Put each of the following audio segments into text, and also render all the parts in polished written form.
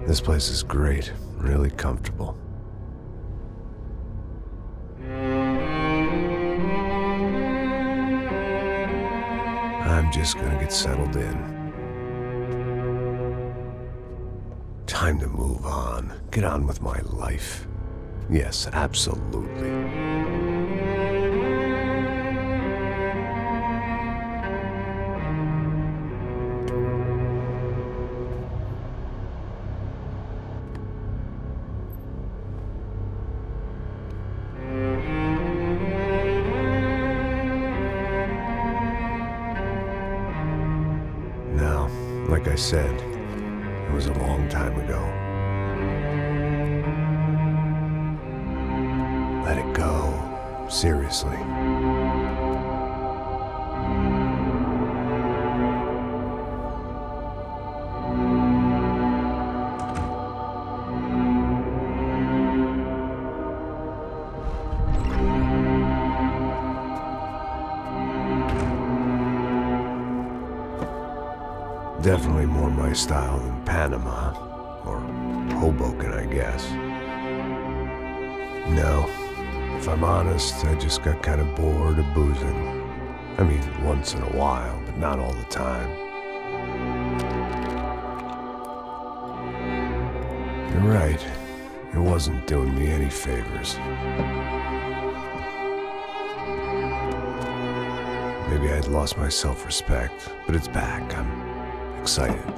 This place is great, really comfortable. I'm just gonna get settled in. Time to move on. Get on with my life. Yes, absolutely. Now, like I said, it was a long time ago. Let it go. Seriously. Definitely more my style than Panama, or Hoboken, I guess. No, if I'm honest, I just got kind of bored of boozing. I mean, once in a while, but not all the time. You're right, it wasn't doing me any favors. Maybe I'd lost my self-respect, but it's back. I'm excited,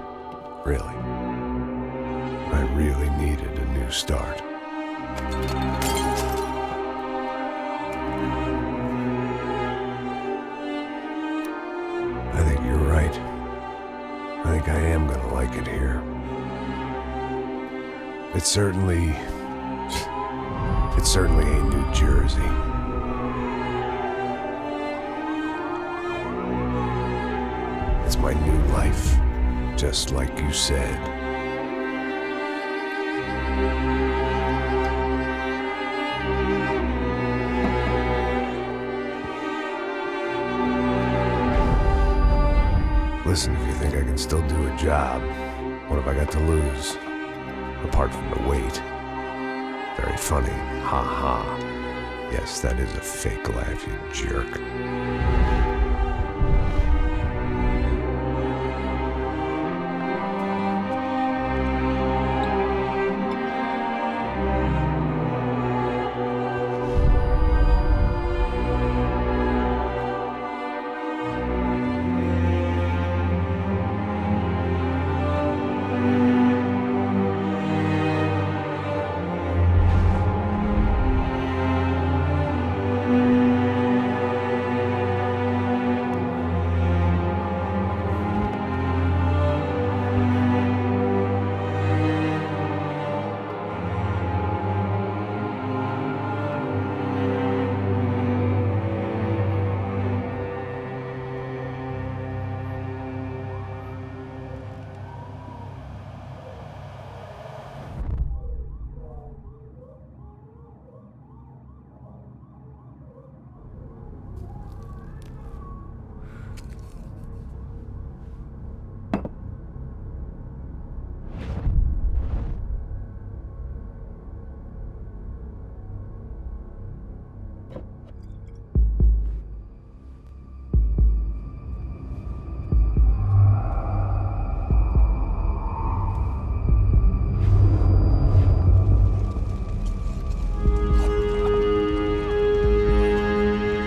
really. I really needed a new start. I think you're right. I think I am gonna like it here. It's certainly ain't New Jersey. It's my new life. Just like you said. Listen, if you think I can still do a job, what have I got to lose? Apart from the weight. Very funny. Ha ha. Yes, that is a fake laugh, you jerk.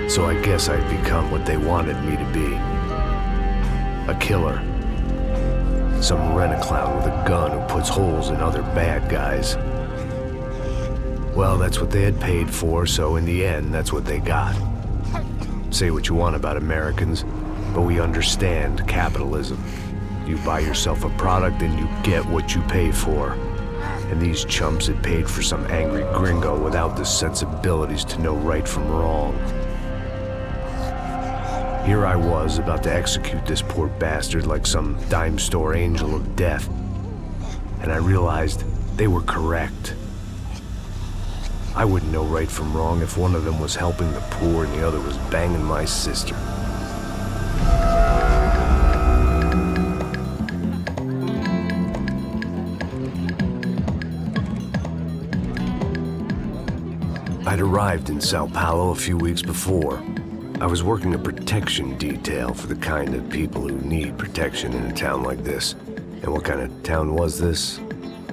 So I guess I'd become what they wanted me to be. A killer. Some rent-a-clown with a gun who puts holes in other bad guys. Well, that's what they had paid for, so in the end, that's what they got. Say what you want about Americans, but we understand capitalism. You buy yourself a product and you get what you pay for. And these chumps had paid for some angry gringo without the sensibilities to know right from wrong. Here I was, about to execute this poor bastard like some dime store angel of death. And I realized they were correct. I wouldn't know right from wrong if one of them was helping the poor and the other was banging my sister. arrived in Sao Paulo a few weeks before. I was working a protection detail for the kind of people who need protection in a town like this. And what kind of town was this?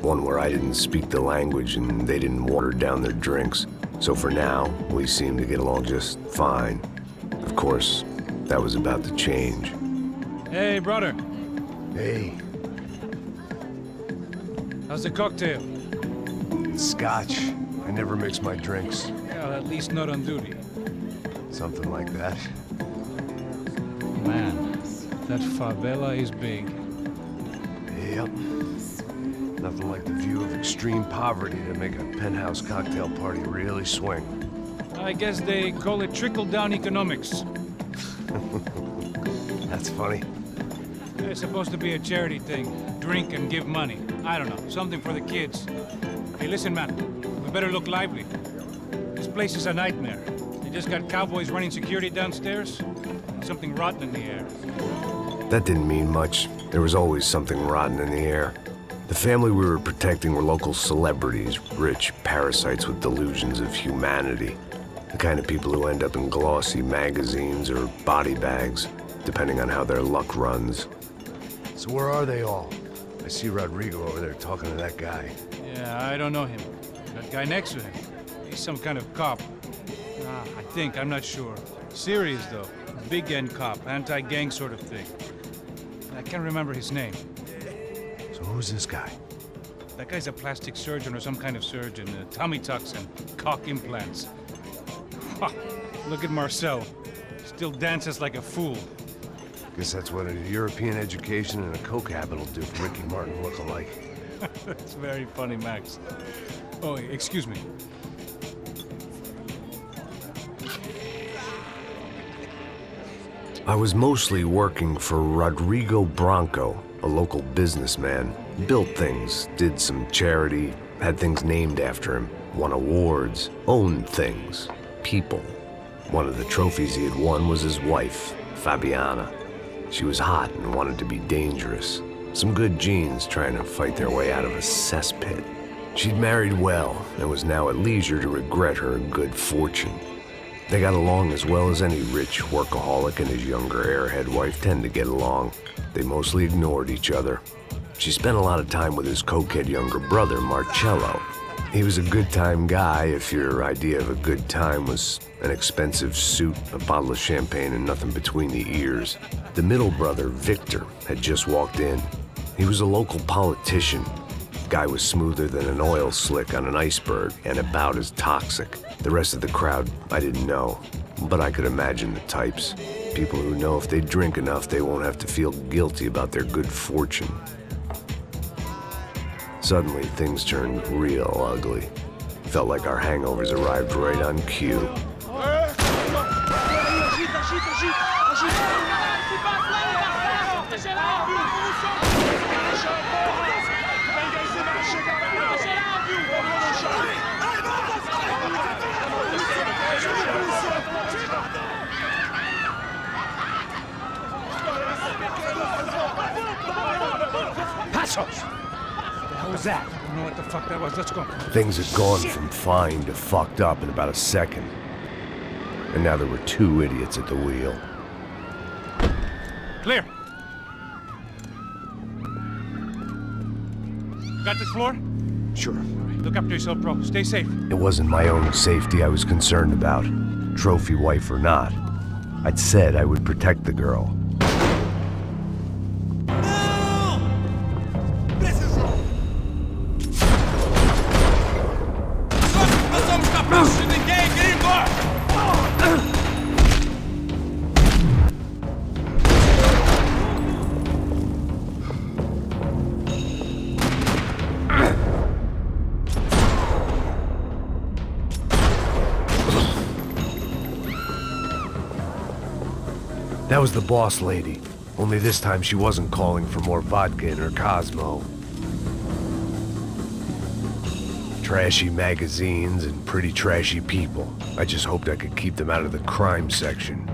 One where I didn't speak the language and they didn't water down their drinks. So for now, we seemed to get along just fine. Of course, that was about to change. Hey, brother. Hey. How's the cocktail? Scotch. I never mix my drinks. Well, at least not on duty. Something like that. Man, that favela is big. Yep. Nothing like the view of extreme poverty to make a penthouse cocktail party really swing. I guess they call it trickle-down economics. That's funny. It's supposed to be a charity thing. Drink and give money. I don't know, something for the kids. Hey, listen, man. We better look lively. This place is a nightmare. They just got cowboys running security downstairs. And something rotten in the air. That didn't mean much. There was always something rotten in the air. The family we were protecting were local celebrities, rich parasites with delusions of humanity. The kind of people who end up in glossy magazines or body bags, depending on how their luck runs. So where are they all? I see Rodrigo over there talking to that guy. Yeah, I don't know him. That guy next to him. He's some kind of cop. I think, I'm not sure. Serious, though. Big end cop, anti-gang sort of thing. I can't remember his name. So who's this guy? That guy's a plastic surgeon or some kind of surgeon. Tummy tucks and cock implants. Look at Marcel. Still dances like a fool. Guess that's what a European education and a coke habit will do for Ricky Martin look-alike. That's very funny, Max. Oh, excuse me. I was mostly working for Rodrigo Branco, a local businessman. Built things, did some charity, had things named after him, won awards, owned things, people. One of the trophies he had won was his wife, Fabiana. She was hot and wanted to be dangerous. Some good genes trying to fight their way out of a cesspit. She'd married well and was now at leisure to regret her good fortune. They got along as well as any rich workaholic and his younger airhead wife tend to get along. They mostly ignored each other. She spent a lot of time with his cokehead younger brother, Marcello. He was a good-time guy if your idea of a good time was an expensive suit, a bottle of champagne, and nothing between the ears. The middle brother, Victor, had just walked in. He was a local politician. Guy was smoother than an oil slick on an iceberg and about as toxic. The rest of the crowd, I didn't know, but I could imagine the types. People who know if they drink enough, they won't have to feel guilty about their good fortune. Suddenly, things turned real ugly. Felt like our hangovers arrived right on cue. What was that? I don't know what the fuck that was. Let's go. Things had gone from fine to fucked up in about a second. And now there were two idiots at the wheel. Clear. Got this floor? Sure. All right, look after yourself, bro. Stay safe. It wasn't my own safety I was concerned about, trophy wife or not. I'd said I would protect the girl. That was the boss lady, only this time she wasn't calling for more vodka in her Cosmo. Trashy magazines and pretty trashy people. I just hoped I could keep them out of the crime section.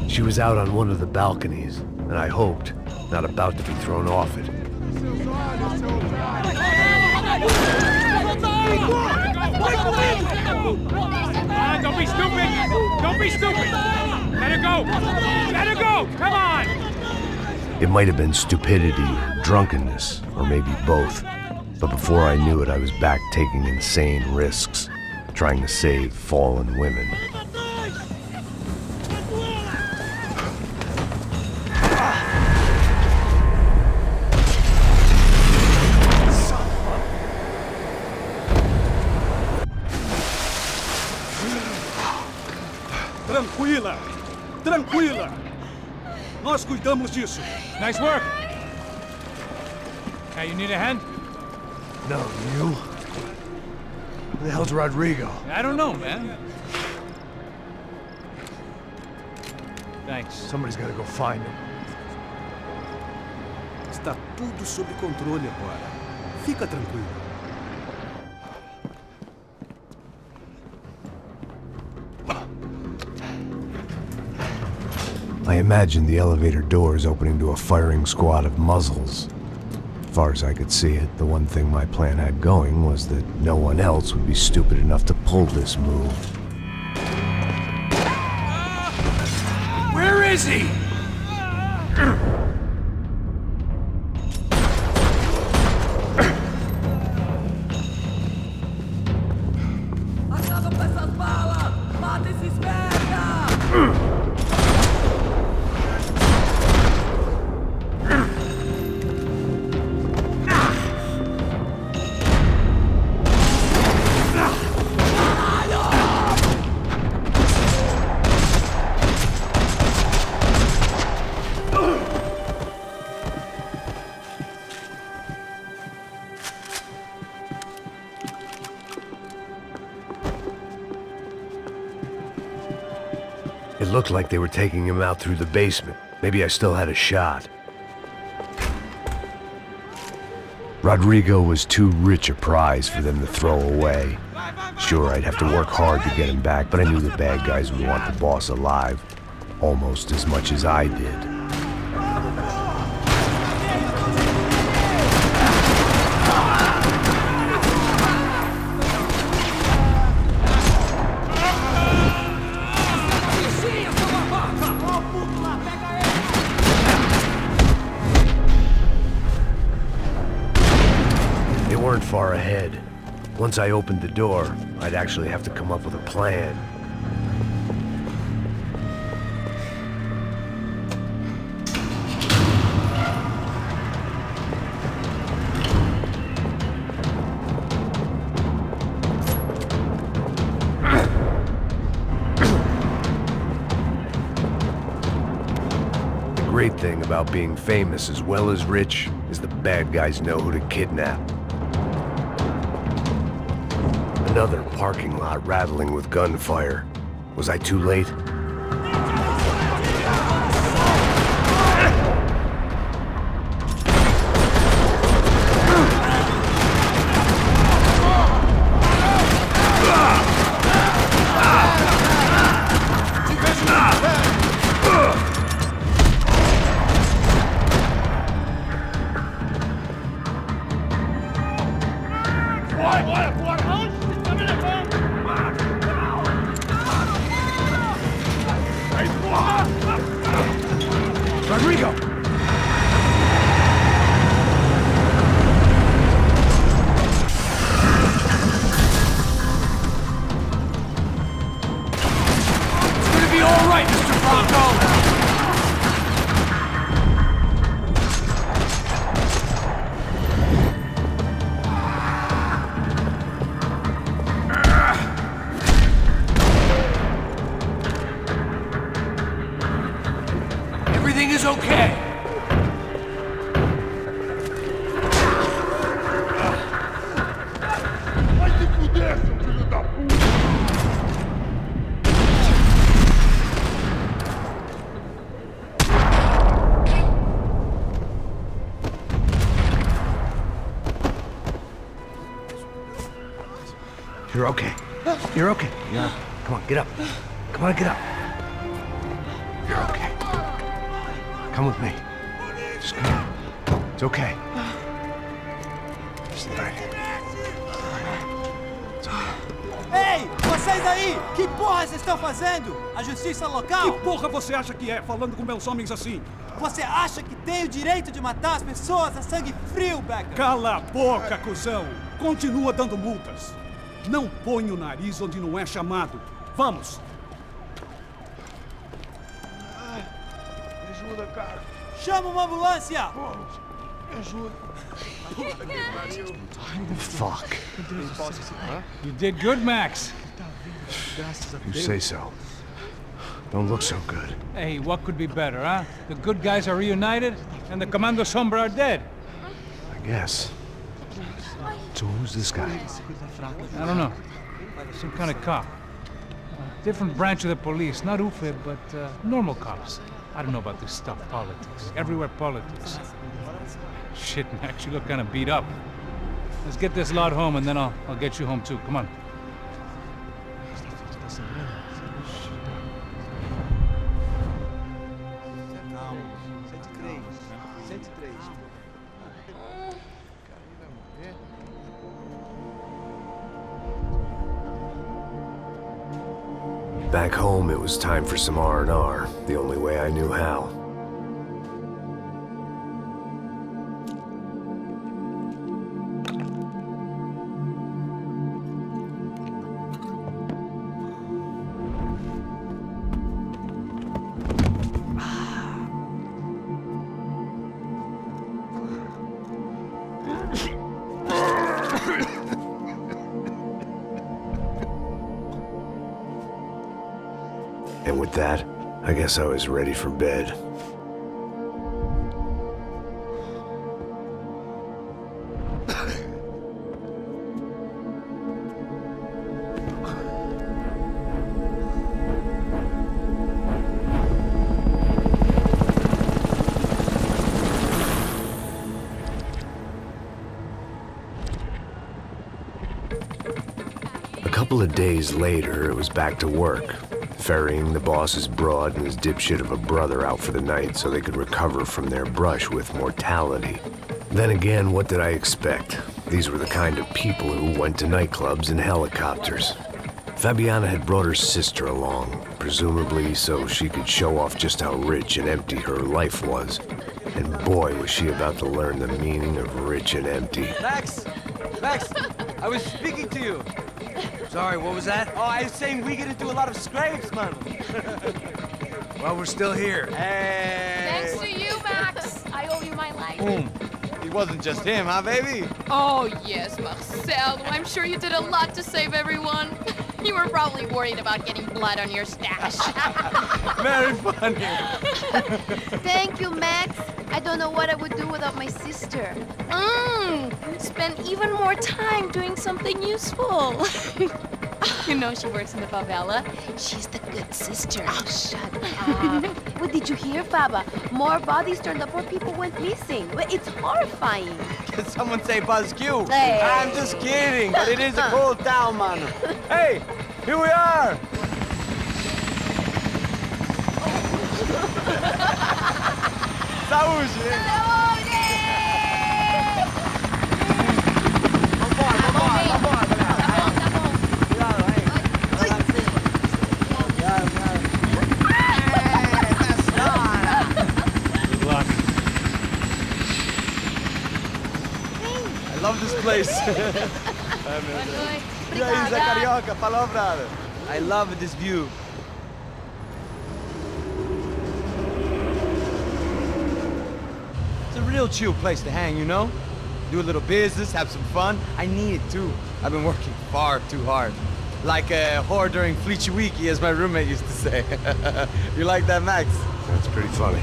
She was out on one of the balconies, and I hoped, not about to be thrown off it. Don't be stupid! Don't be stupid! Let her go! Let her go! Come on! It might have been stupidity or drunkenness, or maybe both. But before I knew it, I was back taking insane risks, trying to save fallen women. Tranquila! Tranquila! Nós cuidamos disso. Nice work! Hey, you need a hand? No, you? Who the hell's Rodrigo? I don't know, man. Thanks. Somebody's gotta go find him. Está tudo sob controle agora. Fica tranquilo. I imagined the elevator doors opening to a firing squad of muzzles. As far as I could see it, the one thing my plan had going was that no one else would be stupid enough to pull this move. Where is he? Acaba com essas balas! Mata esses merda! It looked like they were taking him out through the basement. Maybe I still had a shot. Rodrigo was too rich a prize for them to throw away. Sure, I'd have to work hard to get him back, but I knew the bad guys would want the boss alive almost as much as I did. They weren't far ahead. Once I opened the door, I'd actually have to come up with a plan. The great thing about being famous as well as rich is the bad guys know who to kidnap. Another parking lot rattling with gunfire. Was I too late? Rodrigo! It's gonna be all right, Mr. Bronco! Everything is okay. You're okay. You're okay. Yeah. Come on, get up. Come on, get up. You're okay. Come with me. Just come. It's okay. Just right. It's okay. Ei, vocês aí! Que porra vocês estão fazendo? A justiça local? Que porra você acha que é, falando com meus homens assim? Você acha que tem o direito de matar as pessoas a sangue frio, Becker? Cala a boca, cuzão! Continua dando multas. Não põe o nariz onde não é chamado. Vamos! Me ajuda, cara. Chama uma ambulância! Me ajuda. Fuck. You did good, Max. You say so. Don't look so good. Hey, what could be better, huh? The good guys are reunited, and the Commando Sombra are dead. I guess. So who's this guy? I don't know. Some kind of cop. Different branch of the police. Not UFE, but normal cops. I don't know about this stuff, politics. Everywhere politics. Shit, Max, you look kind of beat up. Let's get this lot home, and then I'll get you home too. Come on. Back home, it was time for some R&R, the only way I knew how. And with that, I guess I was ready for bed. A couple of days later, it was back to work. Ferrying the boss's broad and his dipshit of a brother out for the night so they could recover from their brush with mortality. Then again, what did I expect? These were the kind of people who went to nightclubs in helicopters. Fabiana had brought her sister along, presumably so she could show off just how rich and empty her life was. And boy, was she about to learn the meaning of rich and empty. Max! Max! I was speaking to you! Sorry, what was that? Oh, I was saying we gotta do a lot of scrapes, man. Well, we're still here. Hey! Thanks to you, Max. I owe you my life. Boom. It wasn't just him, huh, baby? Oh, yes, Marcel. I'm sure you did a lot to save everyone. You were probably worried about getting blood on your stash. Very funny. Thank you, Max. I don't know what I would do without my sister. Spend even more time doing something useful. You know she works in the favela. She's the good sister. Oh, shut up. What did you hear, Faba? More bodies turned up where people went missing. It's horrifying. Did someone say Buzz Q? Hey. I'm just kidding, but it is a cool town, man. Hey, here we are. Saúde! I love this place. E aí, Zé Carioca, falou, brother. I love this view. It's a real chill place to hang, you know? Do a little business, have some fun. I need it too. I've been working far too hard. Like a whore during Fleechy Weeky, as my roommate used to say. You like that, Max? That's pretty funny.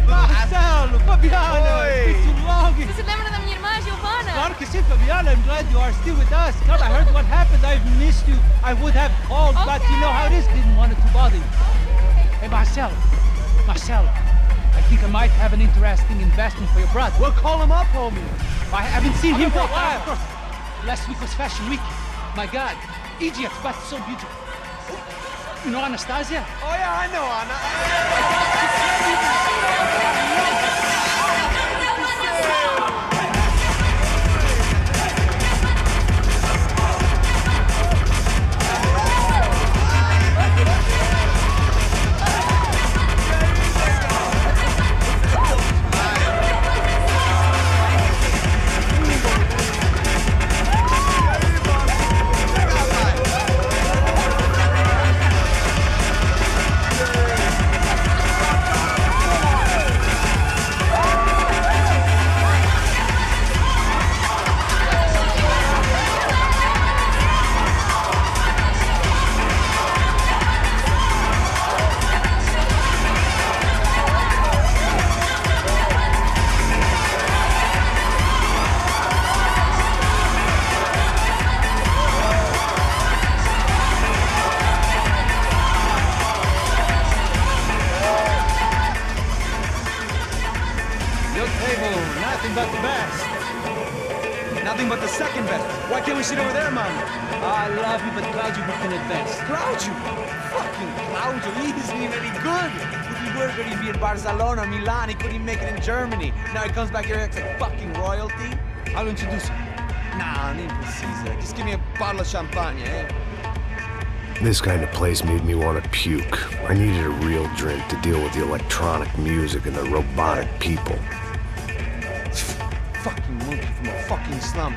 Marcelo, Fabiana, it's been too long. Você se lembra da minha irmã, Giovanna? Claro que sim, Fabiana. I'm glad you are still with us. Come, I heard what happened. I've missed you. I would have called, but you know how it is. Didn't want it to bother you. Hey, Marcelo, I think I might have an interesting investment for your brother. Well, call him up, homie. I haven't seen him for a while. Last week was Fashion Week. My God, Egypt, but so beautiful. You know Anastasia? Oh yeah, I know Nothing but the best. Nothing but the second best. Why can't we sit over there, man? I love you, but Claudio booked at best. Claudio? Fucking Claudio, he isn't even any good. If he were good, he'd be in Barcelona or Milan. He couldn't even make it in Germany. Now he comes back here and acts like fucking royalty. I'll introduce you. Nah, name precisa. Just give me a bottle of champagne, eh? This kind of place made me want to puke. I needed a real drink to deal with the electronic music and the robotic people. Fucking monkey from a fucking slum.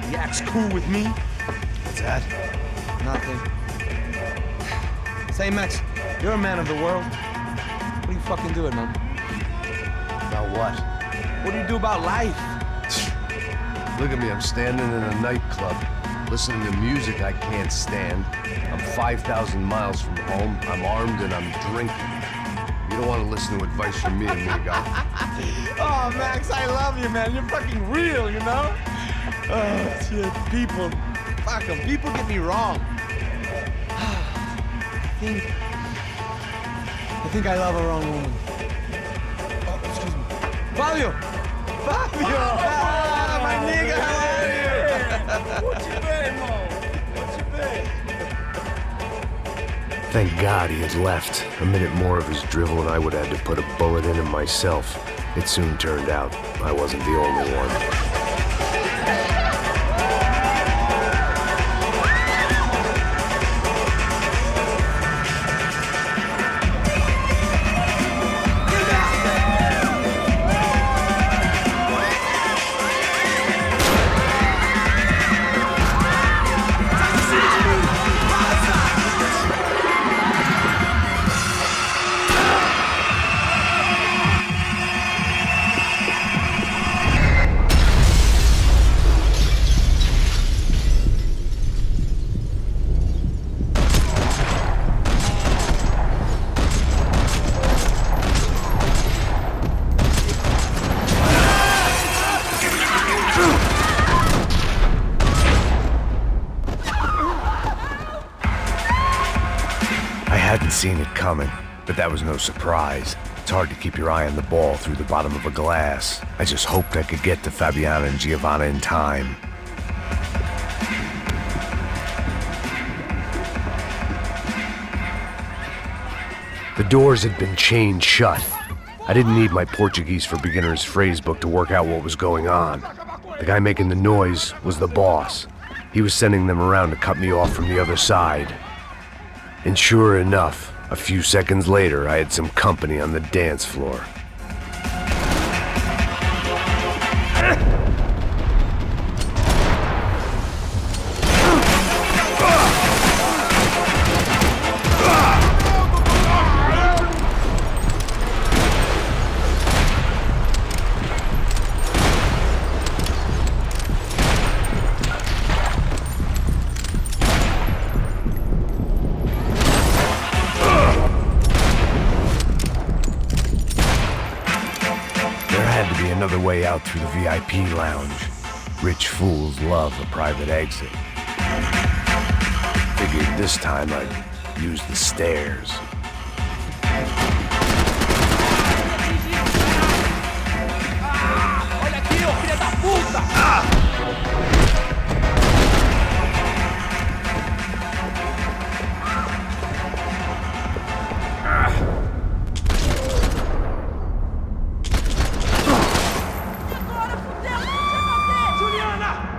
He acts cool with me. What's that? Nothing. Say, Max, you're a man of the world. What do you fucking do it, man? About what? What do you do about life? Look at me, I'm standing in a nightclub, listening to music I can't stand. I'm 5,000 miles from home, I'm armed and I'm drinking. You don't want to listen to advice from me, amigo. Oh, Max, I love you, man. You're fucking real, you know? Oh, shit. People. Fuck them. People get me wrong. I think I love a wrong woman. Oh, excuse me. Fabio! Fabio! Ah, my nigga, how are you? What you been, Mo? What you been? Thank God he had left. A minute more of his drivel and I would have had to put a bullet in him myself. It soon turned out I wasn't the only one. I hadn't seen it coming, but that was no surprise. It's hard to keep your eye on the ball through the bottom of a glass. I just hoped I could get to Fabiana and Giovanna in time. The doors had been chained shut. I didn't need my Portuguese for Beginners phrase book to work out what was going on. The guy making the noise was the boss. He was sending them around to cut me off from the other side. And sure enough, a few seconds later, I had some company on the dance floor. Another way out through the VIP lounge. Rich fools love a private exit. Figured this time I'd use the stairs. Olha aqui, ô filha da puta!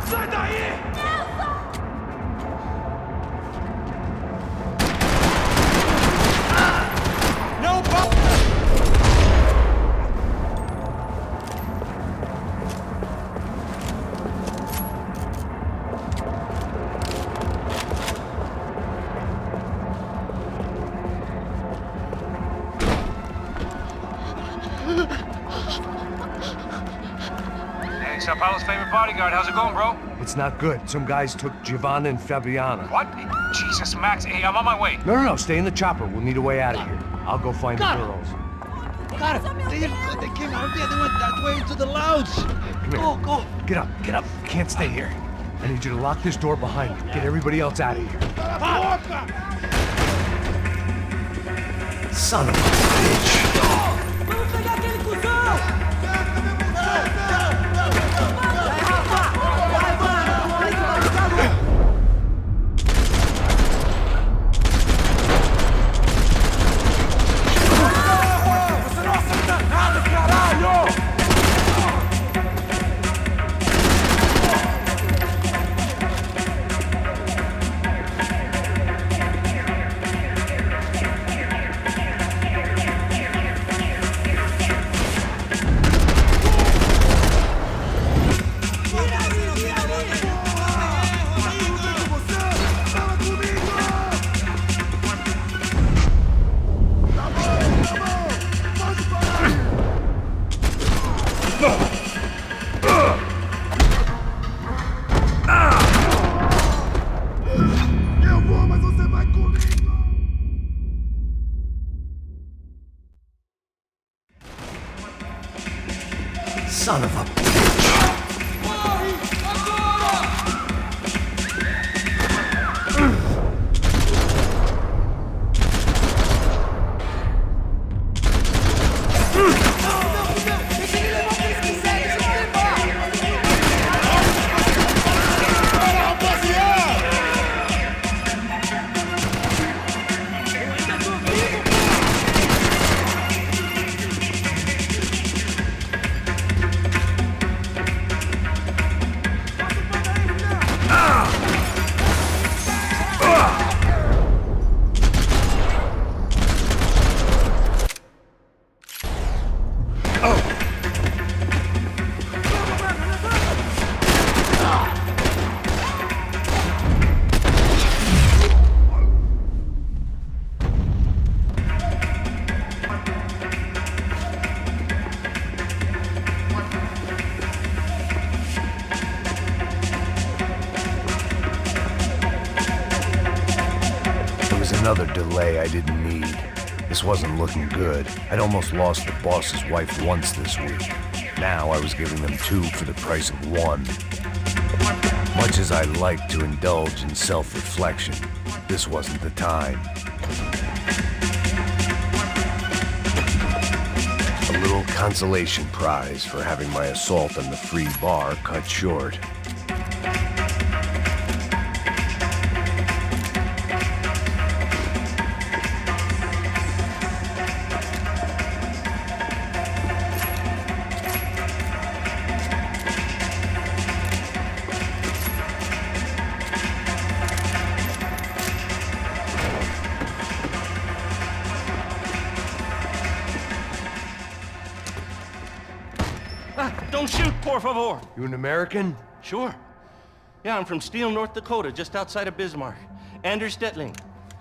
Sai daí! Não pa... Hey, Sao Paulo's favorite bodyguard. How's it going, bro? It's not good. Some guys took Giovanna and Fabiana. What? Jesus, Max. Hey, I'm on my way. No, stay in the chopper. We'll need a way out of here. I'll go find the girls. Got it. They came out there. They went that way into the lounge. Come here. Go. Get up. Can't stay here. I need you to lock this door behind you. Get everybody else out of here. Son of a bitch. Vamos pegar aquele cuzão! Son of a bitch. Another delay I didn't need. This wasn't looking good. I'd almost lost the boss's wife once this week. Now I was giving them two for the price of one. Much as I like to indulge in self-reflection, this wasn't the time. A little consolation prize for having my assault on the free bar cut short. Don't shoot, por favor. You an American? Sure. Yeah, I'm from Steele, North Dakota, just outside of Bismarck. Anders Stetling.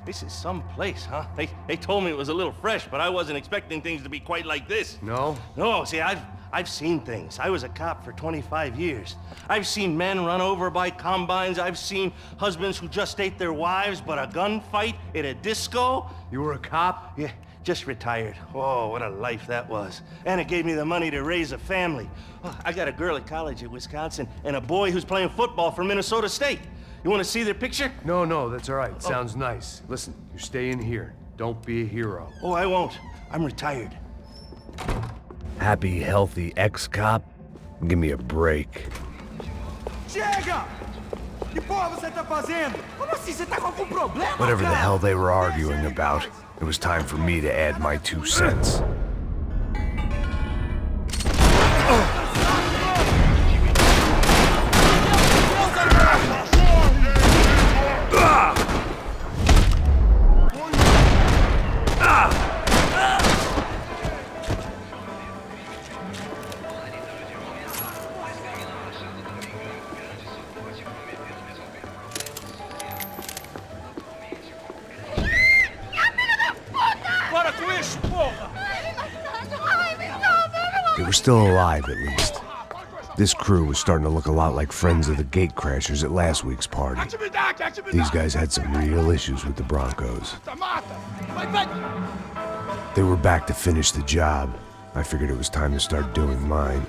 This is some place, huh? They told me it was a little fresh, but I wasn't expecting things to be quite like this. No? No, see, I've seen things. I was a cop for 25 years. I've seen men run over by combines. I've seen husbands who just ate their wives, but a gunfight at a disco. You were a cop? Yeah, just retired. Oh, what a life that was. And it gave me the money to raise a family. Oh, I got a girl at college at Wisconsin and a boy who's playing football for Minnesota State. You want to see their picture? No, that's all right. Sounds nice. Listen, you stay in here. Don't be a hero. Oh, I won't. I'm retired. Happy, healthy ex-cop? Give me a break. Chega! Que porra você tá fazendo? Como assim? Você tá com algum problema? Whatever the hell they were arguing about, it was time for me to add my 2 cents. were still alive at least. This crew was starting to look a lot like friends of the gatecrashers at last week's party. These guys had some real issues with the Broncos. They were back to finish the job. I figured it was time to start doing mine.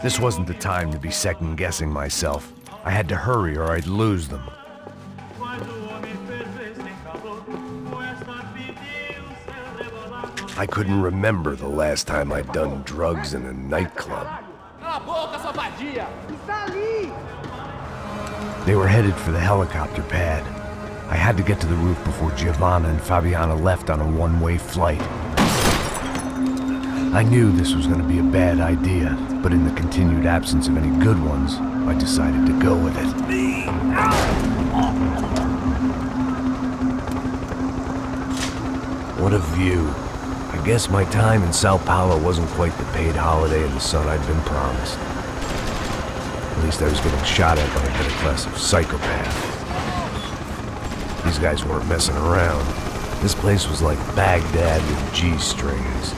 This wasn't the time to be second-guessing myself. I had to hurry or I'd lose them. I couldn't remember the last time I'd done drugs in a nightclub. They were headed for the helicopter pad. I had to get to the roof before Giovanna and Fabiana left on a one-way flight. I knew this was going to be a bad idea, but in the continued absence of any good ones, I decided to go with it. What a view. I guess my time in Sao Paulo wasn't quite the paid holiday in the sun I'd been promised. At least I was getting shot at by a better class of psychopath. These guys weren't messing around. This place was like Baghdad with G-strings.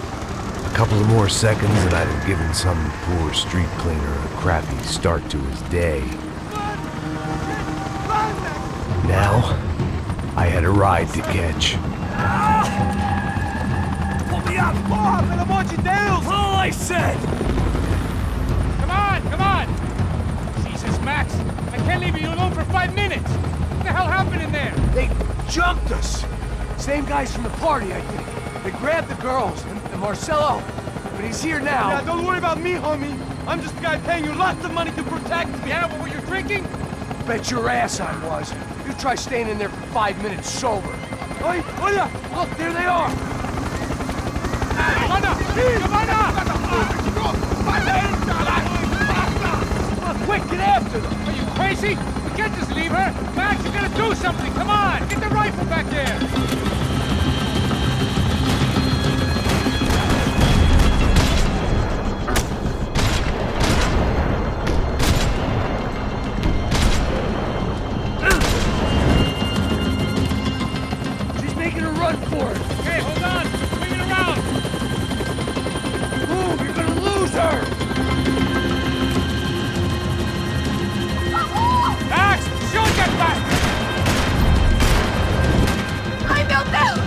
A couple of more seconds and I'd have given some poor street cleaner a crappy start to his day. Now, I had a ride to catch. Pull me up! Porra, pelo amor de Deus! All I said! Come on, come on! Jesus, Max, I can't leave you alone for 5 minutes! What the hell happened in there? They jumped us! Same guys from the party, I think. They grabbed the girls, and Marcelo, but he's here now. Yeah, don't worry about me, homie. I'm just the guy paying you lots of money to protect me. Yeah, what were you drinking? Bet your ass I was. You try staying in there for 5 minutes sober. Oi, olha! Look, there they are! Quick, get after them! Are you crazy? We can't just leave her! Max, you gotta do something! Come on! Get the rifle back there! She's making a run for it! Okay, hold on! Swing it around! Move, you're gonna lose her! Max, shoot that back! Ai, meu Deus!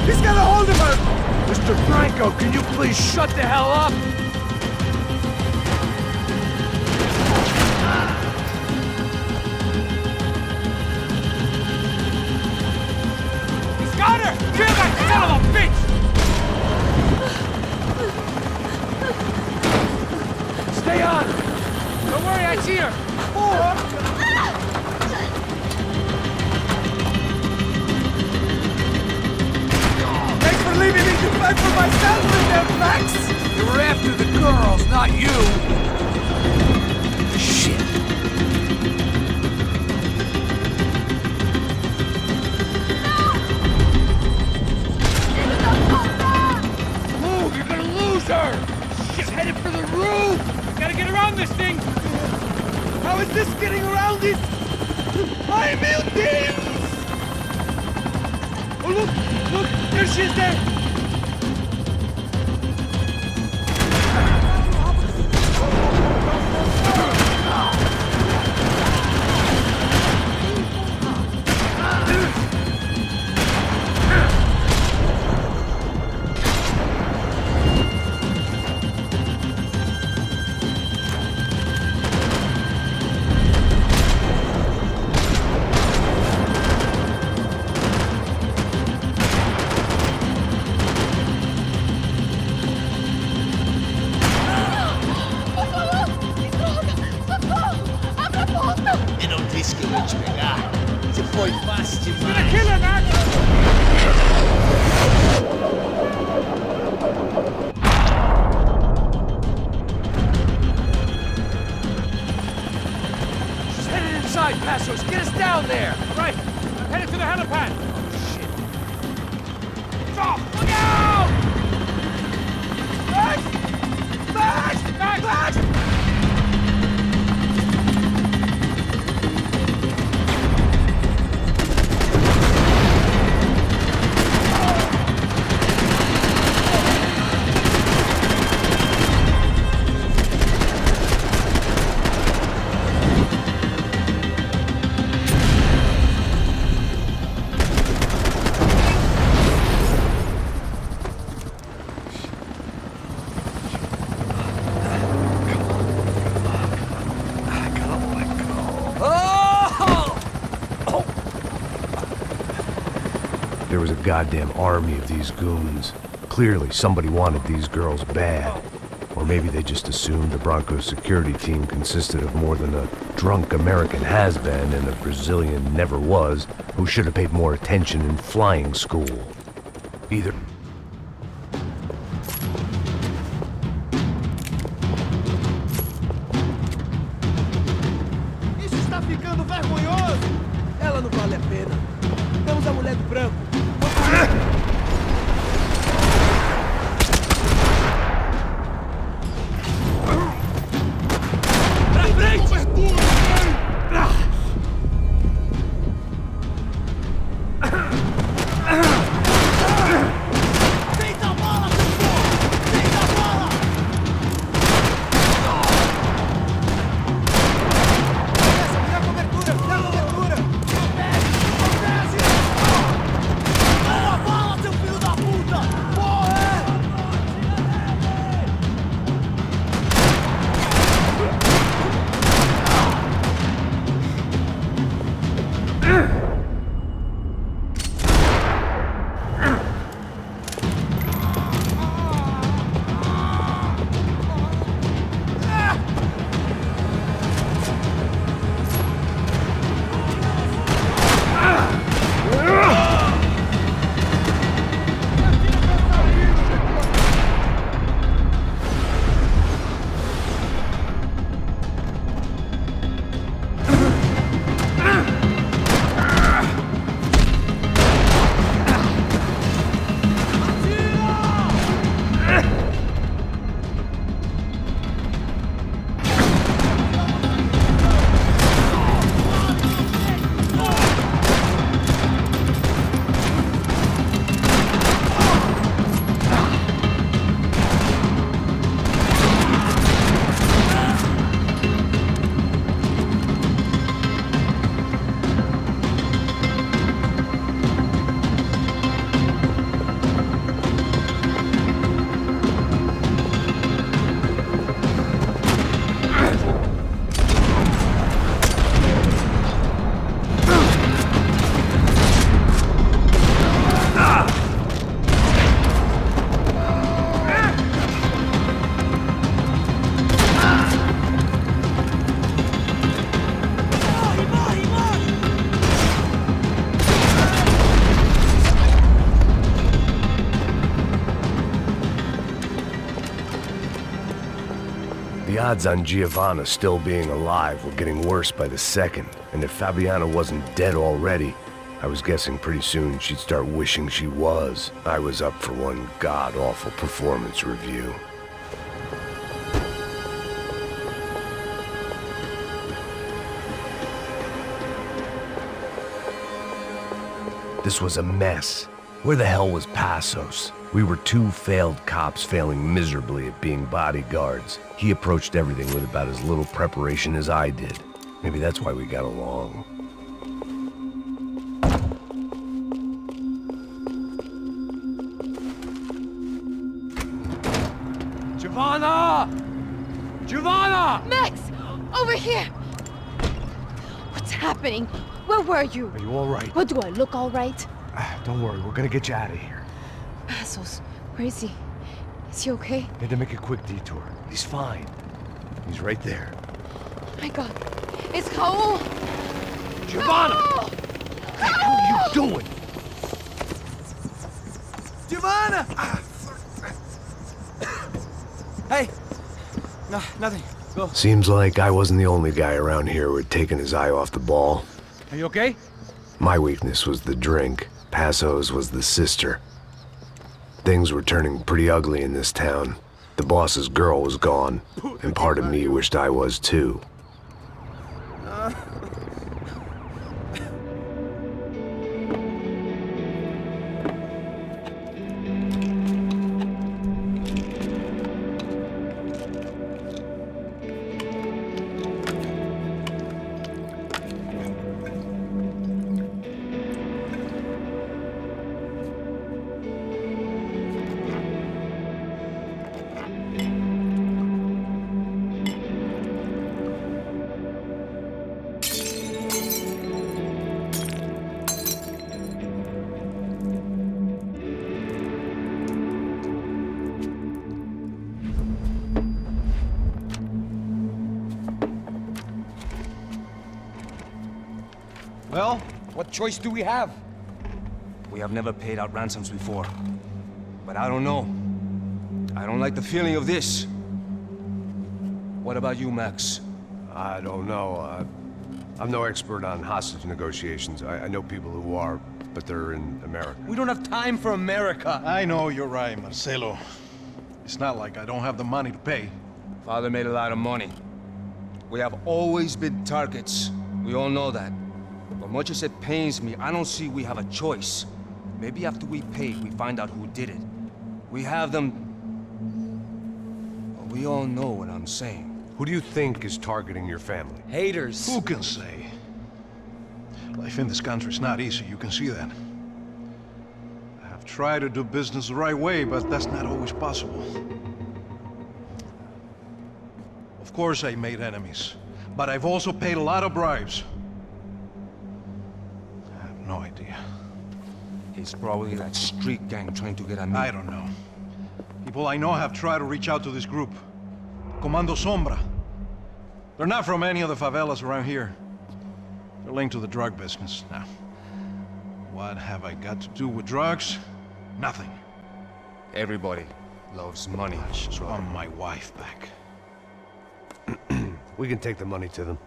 He's got a hold of her! Mr. Franco, can you please shut the hell up? He's got her! Kill that son of a bitch! Stay on! Don't worry, I see her! Thanks for leaving me to fight for myself with them, Max! They were after the girls, not you! Shit! Move, you're gonna lose her! She's headed for the roof! Gotta get around this thing! How is this getting around it? Ai, meu Deus! Oh, look, there she is there! Eu não disse que eu ia te pegar. Você foi fácil demais. She's headed inside, Passos. Get us down there. Right. I'm headed to the helipad. Look out! Max! Max! Max! Max! There was a goddamn army of these goons. Clearly, somebody wanted these girls bad. Or maybe they just assumed the Broncos security team consisted of more than a drunk American has-been and a Brazilian never-was who should have paid more attention in flying school. Either... Isso está ficando vergonhoso! Ela não vale a pena. Vamos a mulher do branco. Pra frente! Feita a bola, pessoal! Feita a bola! Dá cobertura! Dá cobertura! Boa bola, seu filho da puta! Porra! The odds on Giovanna still being alive were getting worse by the second, and if Fabiana wasn't dead already, I was guessing pretty soon she'd start wishing she was. I was up for one god-awful performance review. This was a mess. Where the hell was Passos? We were two failed cops failing miserably at being bodyguards. He approached everything with about as little preparation as I did. Maybe that's why we got along. Giovanna! Giovanna! Max! Over here! What's happening? Where were you? Are you all right? What, do I look all right? Don't worry, we're gonna get you out of here. Passos, where is he? Is he okay? Had to make a quick detour. He's fine. He's right there. Oh my God. It's Raul! Giovanna! Raul! What the hell are you doing? Giovanna! Hey! No, nothing. Go. Seems like I wasn't the only guy around here who had taken his eye off the ball. Are you okay? My weakness was the drink. Passos was the sister. Things were turning pretty ugly in this town. The boss's girl was gone, and part of me wished I was too. Well, what choice do we have? We have never paid out ransoms before. But I don't know. I don't like the feeling of this. What about you, Max? I don't know. I'm no expert on hostage negotiations. I know people who are, but they're in America. We don't have time for America. I know you're right, Marcelo. It's not like I don't have the money to pay. Father made a lot of money. We have always been targets. We all know that. But much as it pains me, I don't see we have a choice. Maybe after we pay, we find out who did it. We have them... Well, we all know what I'm saying. Who do you think is targeting your family? Haters. Who can say? Life in this country is not easy, you can see that. I have tried to do business the right way, but that's not always possible. Of course I made enemies, but I've also paid a lot of bribes. I have no idea. It's probably that street gang trying to get at me. I don't know. People I know have tried to reach out to this group. Comando Sombra. They're not from any of the favelas around here. They're linked to the drug business. Now, what have I got to do with drugs? Nothing. Everybody loves money. I just want my wife back. We can take the money to them.